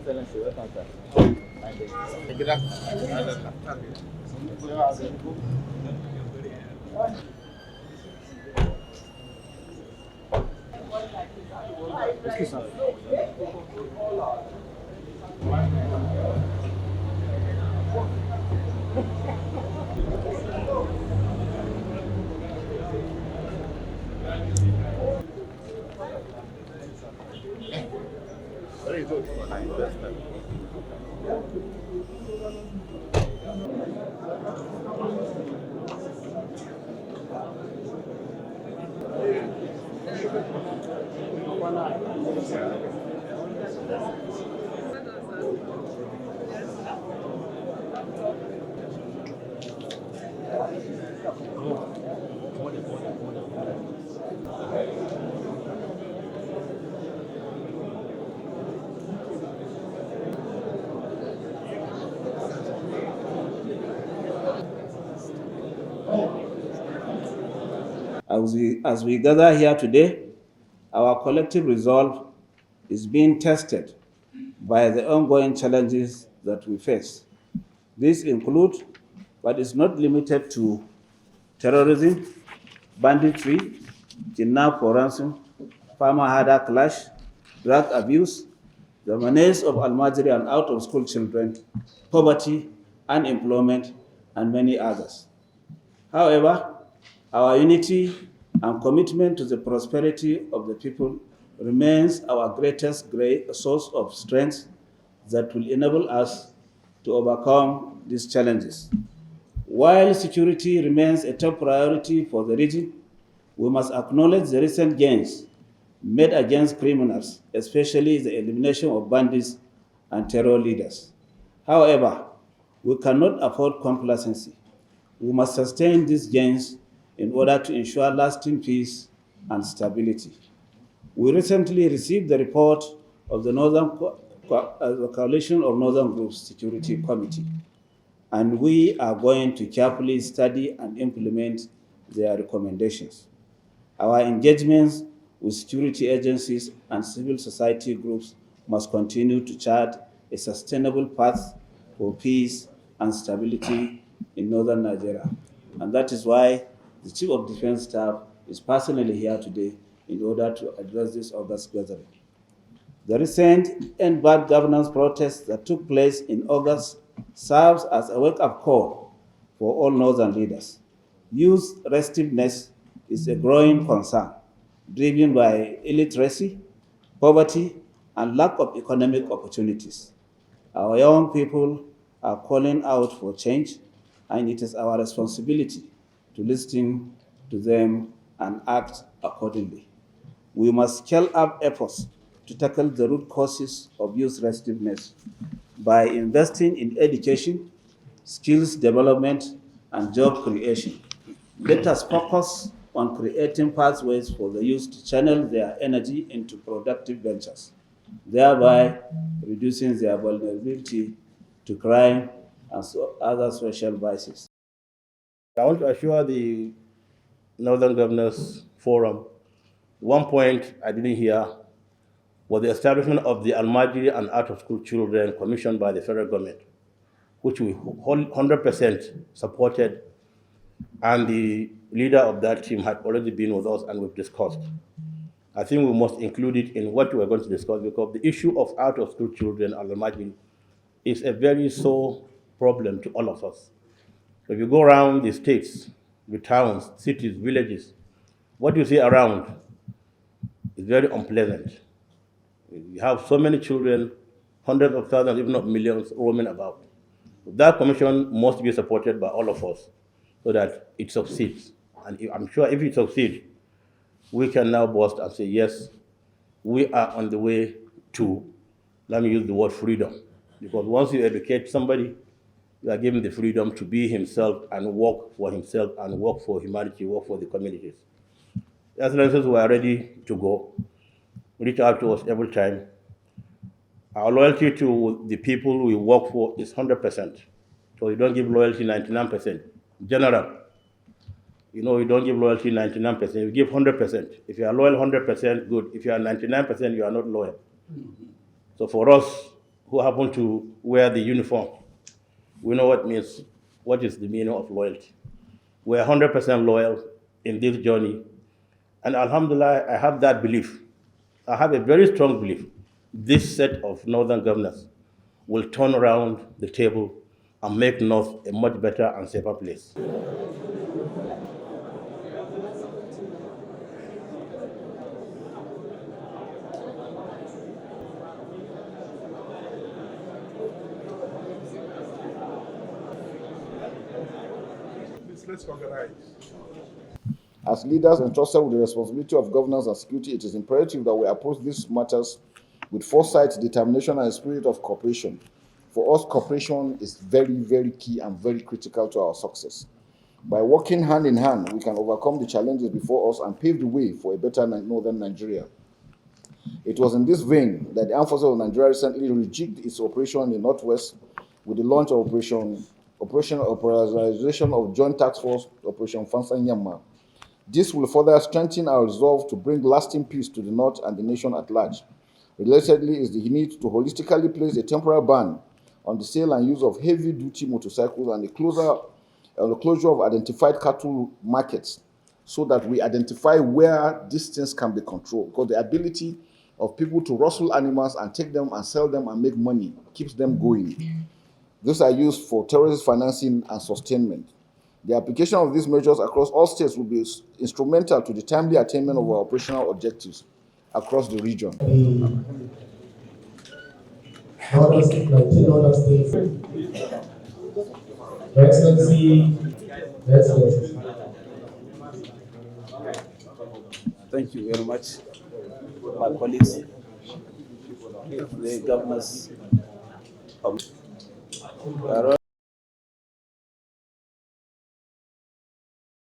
Excellency, welcome, sir. Thank you. Very good for the investment. As we gather here today, our collective resolve is being tested by the ongoing challenges that we face. These include, but is not limited to, terrorism, banditry, kidnap for ransom, farmer-herder clash, drug abuse, the menace of Almajiri and out-of-school children, poverty, unemployment, and many others. However, our unity and commitment to the prosperity of the people remains our greatest source of strength that will enable us to overcome these challenges. While security remains a top priority for the region, we must acknowledge the recent gains made against criminals, especially the elimination of bandits and terror leaders. However, we cannot afford complacency. We must sustain these gains in order to ensure lasting peace and stability. We recently received the report of the the Coalition of Northern Groups Security Committee, and we are going to carefully study and implement their recommendations. Our engagements with security agencies and civil society groups must continue to chart a sustainable path for peace and stability in northern Nigeria. And that is why the Chief of Defense Staff is personally here today in order to address this August gathering. The recent End Bad Governance protests that took place in August serves as a wake-up call for all northern leaders. Youth restiveness is a growing concern, driven by illiteracy, poverty, and lack of economic opportunities. Our young people are calling out for change, and it is our responsibility to listen to them and act accordingly. We must scale up efforts to tackle the root causes of youth restiveness by investing in education, skills development, and job creation. Let us focus on creating pathways for the youth to channel their energy into productive ventures, thereby reducing their vulnerability to crime and other social vices. I want to assure the Northern Governors Forum, one point I didn't hear was the establishment of the Almajiri and out-of-school children commissioned by the federal government, which we 100% supported, and the leader of that team had already been with us and we've discussed. I think we must include it in what we're going to discuss because the issue of out-of-school children and Almajiri is a very sore problem to all of us. If you go around the states, the towns, cities, villages, what you see around is very unpleasant. You have so many children, hundreds of thousands, if not millions, roaming about. That commission must be supported by all of us so that it succeeds. And I'm sure if it succeeds, we can now boast and say, yes, we are on the way to, let me use the word freedom. Because once you educate somebody, you are given the freedom to be himself and work for himself and work for humanity, work for the communities. Excellencies, we are ready to go. Reach out to us every time. Our loyalty to the people we work for is 100%. So you don't give loyalty 99%. General, you know, you don't give loyalty 99%. You give 100%. If you are loyal 100%, good. If you are 99%, you are not loyal. So for us, who happen to wear the uniform, we know what is the meaning of loyalty. We're 100% loyal in this journey. And Alhamdulillah, I have that belief. I have a very strong belief. This set of northern governors will turn around the table and make North a much better and safer place. Let's organize. As leaders entrusted with the responsibility of governance and security, it is imperative that we approach these matters with foresight, determination, and a spirit of cooperation. For us, cooperation is very, very key and very critical to our success. By working hand in hand, we can overcome the challenges before us and pave the way for a better northern Nigeria. It was in this vein that the Armed Forces of Nigeria recently rejigged its operation in the Northwest with the launch of operationalization of Joint Task Force Operation Fansanyama. This will further strengthen our resolve to bring lasting peace to the North and the nation at large. Relatedly is the need to holistically place a temporary ban on the sale and use of heavy-duty motorcycles and the closure of identified cattle markets so that we identify where these things can be controlled. Because the ability of people to rustle animals and take them and sell them and make money keeps them going. These are used for terrorist financing and sustainment. The application of these measures across all states will be instrumental to the timely attainment of our operational objectives across the region. Other states, 19 other states. Your Excellency, Excellency. Thank you very much, my colleagues, the governors of